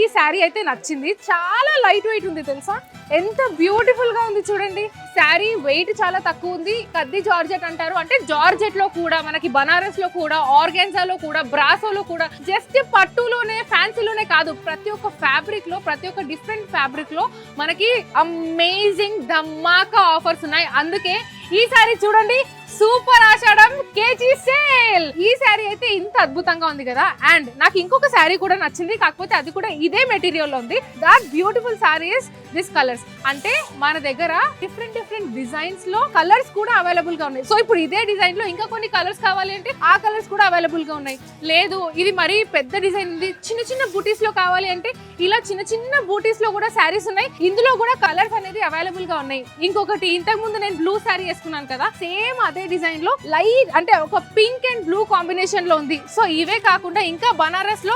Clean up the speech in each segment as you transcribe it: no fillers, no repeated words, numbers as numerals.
ఈ శారీ అయితే నచ్చింది. చాలా లైట్ వెయిట్ ఉంది తెలుసా, ఎంత బ్యూటిఫుల్ గా ఉంది చూడండి. శారీ వెయిట్ చాలా తక్కువ ఉంది. కద్ది జార్జెట్ అంటారు, అంటే జార్జెట్ లో కూడా మనకి బనారస్ లో కూడా ఆర్గాన్జాలో కూడా బ్రాసోలో కూడా జస్ట్ పట్టులోనే ఫ్యాన్సీలోనే కాదు, ప్రతి ఒక్క ఫ్యాబ్రిక్ లో ప్రతి ఒక్క డిఫరెంట్ ఫ్యాబ్రిక్ లో మనకి అమేజింగ్ ధమాకా ఆఫర్స్ ఉన్నాయి. అందుకే ఈ శారీ చూడండి, సూపర్ ఆషాఢం కేజీ సేల్. ఈ శారీ అయితే ఇంత అద్భుతంగా ఉంది కదా. అండ్ నాకు ఇంకొక శారీ కూడా నచ్చింది, కాకపోతే అది కూడా ఇదే మెటీరియల్ లో ఉంది. That beautiful sari is this colours. అంటే మన దగ్గర డిఫరెంట్ డిజైన్స్ లో కలర్స్ కూడా అవైలబుల్ గా ఉన్నాయి. సో ఇప్పుడు ఇదే డిజైన్ లో ఇంకా కొన్ని కలర్స్ కావాలి అంటే ఆ కలర్స్ కూడా అవైలబుల్ గా ఉన్నాయి. లేదు ఇది మరీ పెద్ద డిజైన్ ఉంది, చిన్న బూటీస్ లో కావాలి అంటే ఇలా చిన్న బూటీస్ లో కూడా శారీస్ ఉన్నాయి. ఇందులో కూడా కలర్స్ అనేది అవైలబుల్ గా ఉన్నాయి. ఇంకొకటి, ఇంతకు ముందు నేను బ్లూ శారీ వేసుకున్నాను కదా, సేమ్ అదే డిజైన్ లో లైట్ అంటే ఒక పింక్ అండ్ బ్లూ కాంబినేషన్ లో ఉంది. సో ఇవే కాకుండా ఇంకా బనారస్ లో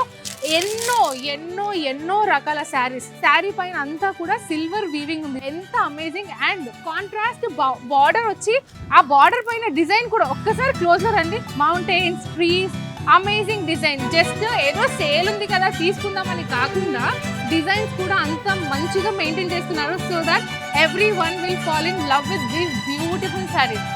ఎన్నో రకాల శారీస్. శారీ పైన అంతా కూడా సిల్వర్ వీవింగ్ ఉంది, ఎంత అమేజింగ్. అండ్ కాంట్రాస్ట్ బార్డర్ వచ్చి ఆ బార్డర్ పైన డిజైన్ కూడా ఒక్కసారి క్లోజ్ లో రండి. Mountains, trees, amazing design. Just ఏదో సేల్ ఉంది కదా తీసుకుందామని కాకుండా డిజైన్స్ కూడా అంత మంచిగా మెయింటైన్ చేస్తున్నారు. So that every one will fall in love with this beautiful saris.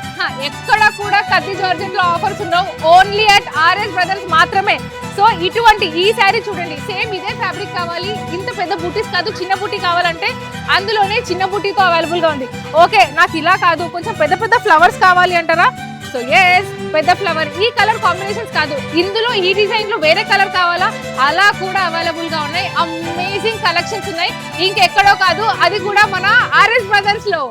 ఎక్కడ కూడా కద్ది జార్జెట్ లో ఆఫర్స్ ఉండవు, ఓన్లీ అట్ ఆర్ఎస్ బ్రదర్స్ మాత్రమే. సో ఇటువంటి ఈ శారీ చూడండి, సేమ్ ఇదే ఫ్యాబ్రిక్ కావాలి, ఇంత పెద్ద బూటీస్ కాదు, చిన్న బూటీ కావాలంటే అందులోనే చిన్న బూటీతో అవైలబుల్ గా ఉంది. ఓకే నాకు ఇలా కాదు, కొంచెం పెద్ద ఫ్లవర్స్ కావాలి అంటారా, సో ఎస్ పెద్ద ఫ్లవర్. ఈ కలర్ కాంబినేషన్స్ కాదు, ఇందులో ఈ డిజైన్ లో వేరే కలర్ కావాలా, అలా కూడా అవైలబుల్ గా ఉన్నాయి. అమేజింగ్ కలెక్షన్స్ ఉన్నాయి, ఇంకెక్కడో కాదు, అది కూడా మన ఆర్ఎస్ బ్రదర్స్ లో.